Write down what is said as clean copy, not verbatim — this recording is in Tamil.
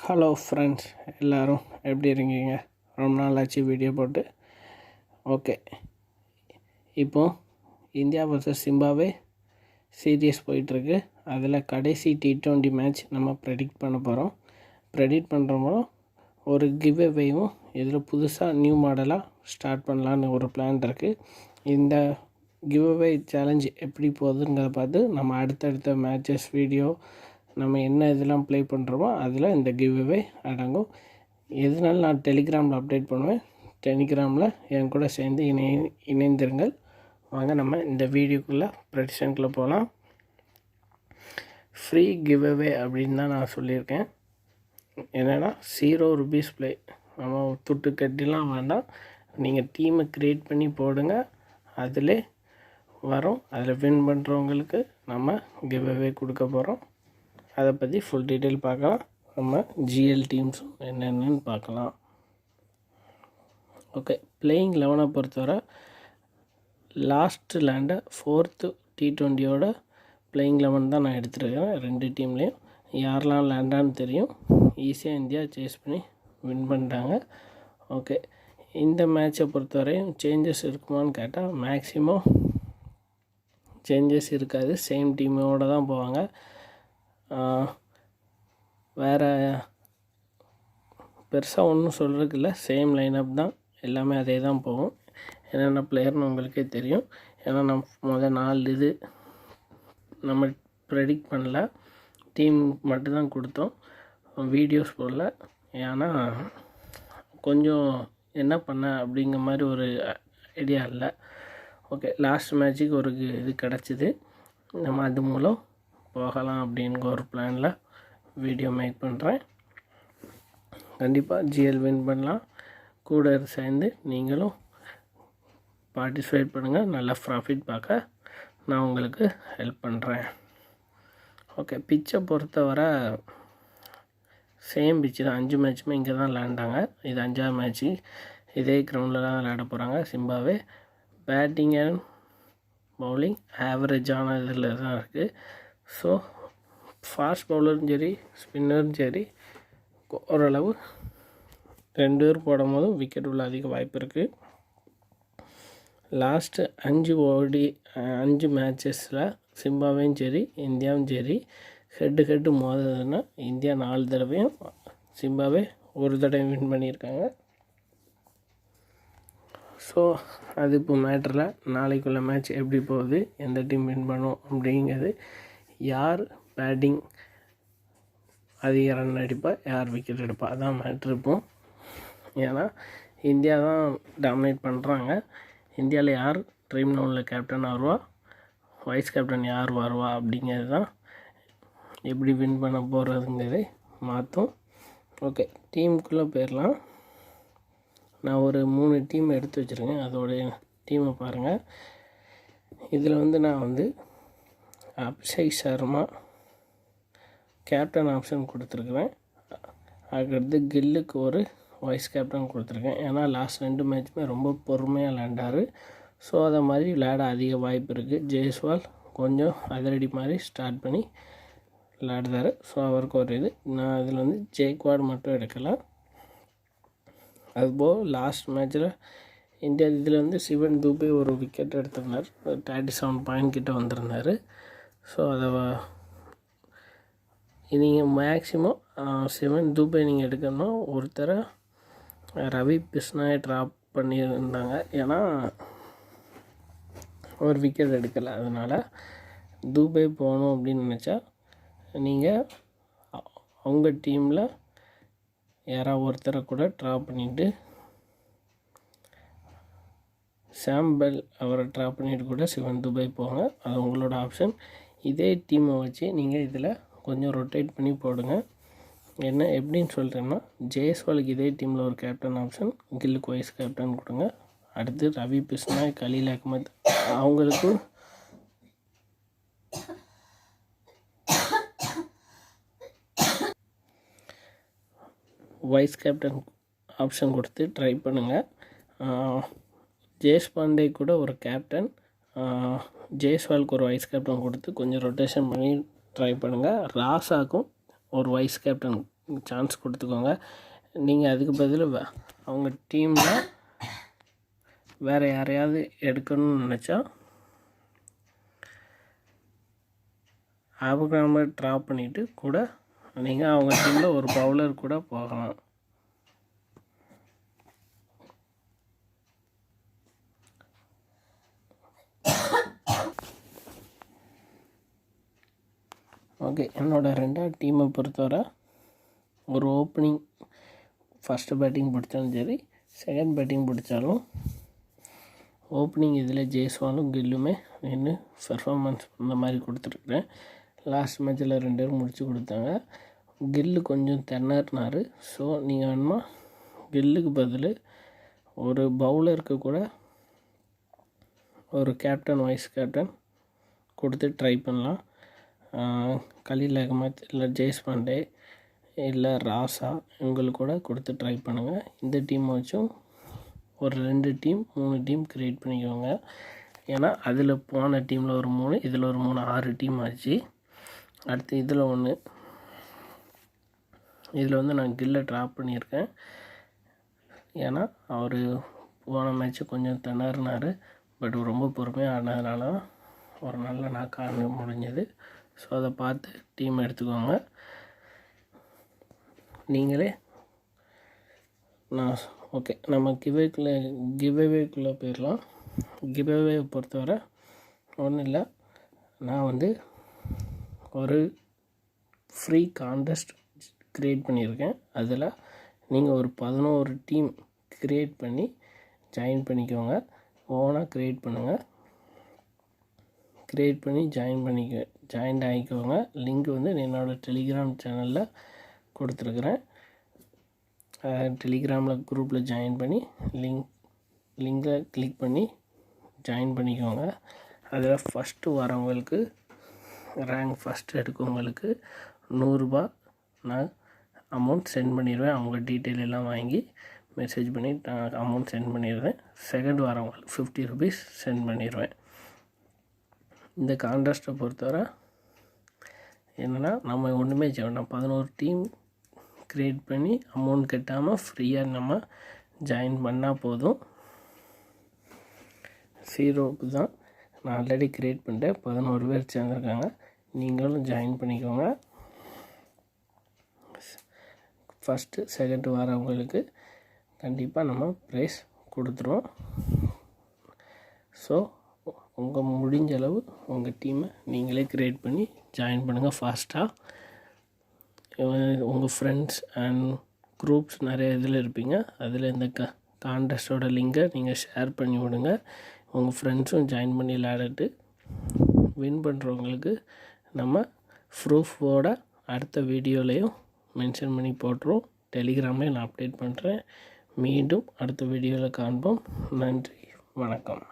ஹலோ ஃப்ரெண்ட்ஸ், எல்லோரும் எப்படி இருக்கீங்க? ரொம்ப நாள் ஆச்சு வீடியோ போட்டு. ஓகே, இப்போது இந்தியா வர்சஸ் ஜிம்பாப்வே சீரியஸ் போயிட்டுருக்கு. அதில் கடைசி T20 மேட்ச் நம்ம ப்ரெடிக்ட் பண்ண போகிறோம். ப்ரெடிக்ட் பண்ணுறோமோ ஒரு கிவ்அவேயும் இதில் புதுசாக நியூ மாடலாக ஸ்டார்ட் பண்ணலான்னு ஒரு பிளான் இருக்குது. இந்த கிவ்அவே சேலஞ்ச் எப்படி போகுதுங்கிறத பார்த்து நம்ம அடுத்தடுத்த மேட்சஸ் வீடியோ நம்ம என்ன இதெல்லாம் ப்ளே பண்ணுறோமோ அதில் இந்த கிவ்அவே அடங்கும். எதனால நான் டெலிகிராமில் அப்டேட் பண்ணுவேன். டெலிகிராமில் என் கூட சேர்ந்து இணைந்திருங்கள். வாங்க நம்ம இந்த வீடியோக்குள்ளே ப்ரெடிக்ஷனுக்குள்ளே போகலாம். ஃப்ரீ கிவ்அவே அப்படின்னு தான் நான் சொல்லியிருக்கேன். என்னென்னா ₹0 ப்ளே, நம்ம துட்டு கட்டிலாம் வேண்டாம். நீங்கள் டீமை க்ரியேட் பண்ணி போடுங்க, அதில் வரும். அதில் வின் பண்ணுறவங்களுக்கு நம்ம கிவ்அவே கொடுக்க போகிறோம். அதை பற்றி ஃபுல் டீட்டெயில் பார்க்கலாம். நம்ம ஜிஎல் டீம்ஸும் என்னென்னு பார்க்கலாம். ஓகே, பிளேயிங் 11 பொறுத்தவரை லாஸ்ட்டு லேண்டை 4th T20யோட பிளேயிங் 11 தான் நான் எடுத்துருக்கேன். 2 டீம்லேயும் யாரெல்லாம் லேண்டான்னு தெரியும். ஈஸியாக இந்தியா சேஸ் பண்ணி வின் பண்ணிட்டாங்க. ஓகே, இந்த மேட்சை பொறுத்தவரையும் சேஞ்சஸ் இருக்குமான்னு கேட்டால் மேக்ஸிமம் சேஞ்சஸ் இருக்காது. சேம் டீமோடு தான் போவாங்க. வேறு பெருசாக ஒன்றும் சொல்கிறதுக்கு இல்லை. சேம் லைனப் தான், எல்லாமே அதே தான் போகும். என்னென்ன பிளேயர்னு உங்களுக்கே தெரியும். ஏன்னா நம்ம 4 இது நம்ம ப்ரெடிக்ட் பண்ணல, டீம் மட்டும்தான் கொடுத்தோம், வீடியோஸ் போடல. ஏன்னா கொஞ்சம் என்ன பண்ண அப்படிங்கிற மாதிரி ஒரு ஐடியா இல்லை. ஓகே, லாஸ்ட் மேட்ச்சுக்கு ஒரு இது கிடச்சிது, நம்ம அது மூலம் போகலாம் அப்படிங்கிற ஒரு பிளானில் வீடியோ மேக் பண்ணுறேன். கண்டிப்பாக ஜிஎல் வின் பண்ணலாம். கூட சேர்ந்து நீங்களும் பார்ட்டிசிபேட் பண்ணுங்கள். நல்ல ப்ராஃபிட் பார்க்க நான் உங்களுக்கு ஹெல்ப் பண்ணுறேன். ஓகே, பிச்சை பொறுத்தவரை சேம் பிச்சு தான். 5 மேட்ச்சுமே இங்கே தான் விளையாண்டாங்க. இது 5ஆவது மேட்ச்சு. இதே கிரவுண்டில் தான் விளையாட போகிறாங்க ஜிம்பாப்வே. பேட்டிங் அண்ட் பவுலிங் ஆவரேஜான இதில் தான் இருக்குது. ஸோ ஃபாஸ்ட் பவுலரும் சரி ஸ்பின்னரும் சரி ஓரளவு 2 பேர் போடும் போதும் விக்கெட் உள்ள அதிக வாய்ப்பு இருக்குது. லாஸ்ட்டு 5 மேட்சஸில் ஜிம்பாப்வேயும் சரி இந்தியாவும் சரி ஹெட்டு மோதுதுன்னா இந்தியா 4 தடவையும் ஜிம்பாப்வே 1 தடவை வின் பண்ணியிருக்காங்க. ஸோ அது இப்போ மேட்டரில் நாளைக்குள்ள மேட்ச் எப்படி போகுது, எந்த டீம் வின் பண்ணும் அப்படிங்கிறது, யார் பேட்டிங் அதிக ரன் அடிப்பா, யார் விக்கெட் எடுப்பா, அதான் மேட்ரு இருக்கும். ஏன்னா இந்தியா தான் டாமினேட் பண்ணுறாங்க. இந்தியாவில் யார் ட்ரீம் 11 கேப்டன் வருவா, வைஸ் கேப்டன் யார் வருவா அப்படிங்கிறது தான் எப்படி வின் பண்ண போகிறதுங்கிறதை மாற்றும். ஓகே, டீமுக்குள்ளே போயிடலாம். நான் ஒரு 3 டீம் எடுத்து வச்சுருக்கேன், அதோடைய டீமை பாருங்கள். இதில் நான் அபிஷேக் சர்மா கேப்டன் ஆப்ஷன் கொடுத்துருக்குறேன். அதுக்கடுத்து கில்லுக்கு ஒரு வைஸ் கேப்டன் கொடுத்துருக்கேன். ஏன்னா லாஸ்ட் 2 மேட்ச்சுமே ரொம்ப பொறுமையாக விளையாண்டார். ஸோ அதை மாதிரி விளையாட அதிக வாய்ப்பு இருக்குது. ஜெய்ஸ்வால் கொஞ்சம் அதிரடி மாதிரி ஸ்டார்ட் பண்ணி விளையாடுறாரு. ஸோ அவருக்கு ஒரு இது. நான் இதில் ஜெய்க்வாட் மட்டும் எடுக்கலாம். அதுபோல் லாஸ்ட் மேட்ச்சில் இந்தியா இதில் சிவன் தூபே ஒரு விக்கெட் எடுத்திருந்தார். 37 பாயிண்ட் கிட்ட வந்திருந்தார். ஸோ அதை நீங்கள் மேக்ஸிமம் சிவன் தூபே நீங்கள் எடுக்கணும்னா ஒருத்தரை ரவி பிஷ்னாயை ட்ராப் பண்ணியிருந்தாங்க. ஏன்னா ஒரு விக்கெட் எடுக்கலை. அதனால் தூபே போகணும் அப்படின்னு நினச்சா நீங்கள் அவங்க டீமில் யாராவது ஒருத்தரை கூட ட்ராப் பண்ணிவிட்டு சாம்பல் அவரை ட்ராப் பண்ணிவிட்டு கூட சிவன் துபை போங்க. அது உங்களோட ஆப்ஷன். இதே டீமை வச்சு நீங்கள் இதில் கொஞ்சம் ரொட்டேட் பண்ணி போடுங்க. என்ன எப்படின்னு சொல்கிறேன்னா, ஜெய்ஸ்வாலுக்கு இதே டீமில் ஒரு கேப்டன் ஆப்ஷன், கில்லுக்கு வைஸ் கேப்டன் கொடுங்க. அடுத்து ரவி பிஷ்னாய், கலீல் அஹ்மத் அவங்களுக்கு வைஸ் கேப்டன் ஆப்ஷன் கொடுத்து ட்ரை பண்ணுங்கள். தேஷ்பாண்டே கூட ஒரு கேப்டன், ஜெய்ஸ்வாலுக்கு ஒரு வைஸ் கேப்டன் கொடுத்து கொஞ்சம் ரொட்டேஷன் பண்ணி ட்ரை பண்ணுங்கள். ராசாக்கும் ஒரு வைஸ் கேப்டன் சான்ஸ் கொடுத்துக்கோங்க. நீங்கள் அதுக்கு பதில் அவங்க டீமில் வேறு யாரையாவது எடுக்கணும்னு நினச்சா ஆப்ரஹாமை ட்ராப் பண்ணிவிட்டு கூட நீங்கள் அவங்க டீமில் ஒரு பவுலர் கூட போகலாம். ஓகே, என்னோடய 2வது டீமை பொறுத்தவரை ஒரு ஓப்பனிங் ஃபஸ்ட்டு பேட்டிங் பிடிச்சாலும் சரி, செகண்ட் பேட்டிங் பிடிச்சாலும் ஓப்பனிங் இதில் ஜெய்ஸ்வாலும் கில்லுமே நின்று பெர்ஃபார்மன்ஸ் இந்த மாதிரி கொடுத்துருக்குறேன். லாஸ்ட் மேட்ச்சில் 2 பேரும் முடிச்சு கொடுத்தாங்க. கில்லு கொஞ்சம் திணறினார். ஸோ நீங்கள் வேணுமா கில்லுக்கு பதில் ஒரு பவுலருக்கு கூட ஒரு கேப்டன் வைஸ் கேப்டன் கொடுத்து ட்ரை பண்ணலாம். கலீல் அகமத் இல்லை ஜெய்ஸ்பாண்டே இல்லை ராசா இவங்களுக்கு கூட கொடுத்து ட்ரை பண்ணுங்கள். இந்த டீம் வச்சும் ஒரு 2 டீம் 3 டீம் க்ரியேட் பண்ணிக்கோங்க. ஏன்னா அதில் போன டீமில் ஒரு 3, இதில் ஒரு 3, 6 டீம் ஆச்சு. அடுத்து இதில் ஒன்று, இதில் வந்து நான் கில்லை ட்ராப் பண்ணியிருக்கேன். ஏன்னா அவர் போன மேட்ச்சு கொஞ்சம் திணறினார். பட் ரொம்ப பொறுமையாக ஆடினதுனால ஒரு நல்ல நாக் ஆட முடிஞ்சது. ஸோ அதை பார்த்து டீம் எடுத்துக்கோங்க. நீங்களே நான் ஓகே, நம்ம கிவ்அவேக்குள்ளே போயிடலாம். கிவ்அவே பொறுத்தவரை ஒன்றும் இல்லை, நான் வந்து ஒரு ஃப்ரீ கான்டெஸ்ட் க்ரியேட் பண்ணியிருக்கேன். அதில் நீங்கள் ஒரு 11 டீம் க்ரியேட் பண்ணி ஜாயின் பண்ணிக்கோங்க. ஓனாக க்ரியேட் பண்ணுங்கள். க்ரியேட் பண்ணி ஜாயின் ஆகிக்கோங்க. லிங்க் வந்து என்னோடய டெலிகிராம் சேனலில் கொடுத்துருக்குறேன். டெலிகிராமில் குரூப்பில் ஜாயின் பண்ணி லிங்கை கிளிக் பண்ணி ஜாயின் பண்ணிக்கோங்க. அதில் ஃபஸ்ட்டு வரவங்களுக்கு ரேங்க் ஃபஸ்ட்டு எடுக்கவங்களுக்கு ₹100 நான் அமௌண்ட் சென்ட் பண்ணிடுவேன். அவங்க டீட்டெயில் எல்லாம் வாங்கி மெசேஜ் பண்ணி நான் அமௌண்ட் சென்ட் பண்ணிடுவேன். செகண்ட் வரவங்களுக்கு ₹50 சென்ட் பண்ணிடுவேன். இந்த கான்டெஸ்ட்டை பொறுத்தவரை என்னென்னா நம்ம ஒன்றுமே செய்ய வேண்டாம். 11 டீம் க்ரியேட் பண்ணி அமௌண்ட் கட்டாமல் ஃப்ரீயாக நம்ம ஜாயின் பண்ணால் போதும். 0 தான் நான் ஆல்ரெடி க்ரியேட் பண்ணிட்டேன். 11 பேர் சேர்ந்துருக்காங்க. நீங்களும் ஜாயின் பண்ணிக்கோங்க. ஃபஸ்ட்டு செகண்ட் வரவங்களுக்கு கண்டிப்பாக நம்ம ப்ரைஸ் கொடுத்துருவோம். ஸோ உங்கள் முடிஞ்ச அளவு உங்கள் டீமை நீங்களே க்ரியேட் பண்ணி ஜாயின் பண்ணுங்கள் ஃபாஸ்ட்டாக. உங்கள் ஃப்ரெண்ட்ஸ் அண்ட் குரூப்ஸ் நிறைய இதில் இருப்பீங்க. அதில் இந்த கான்டெஸ்ட்டோட லிங்கை நீங்கள் ஷேர் பண்ணி விடுங்க. உங்கள் ஃப்ரெண்ட்ஸும் ஜாயின் பண்ணி விளையாடிட்டு வின் பண்ணுறவங்களுக்கு நம்ம ப்ரூஃபோட அடுத்த வீடியோலையும் மென்ஷன் பண்ணி போட்டுருவோம். டெலிகிராம்லேயும் நான் அப்டேட் பண்ணுறேன். மீண்டும் அடுத்த வீடியோவில் காண்போம். நன்றி, வணக்கம்.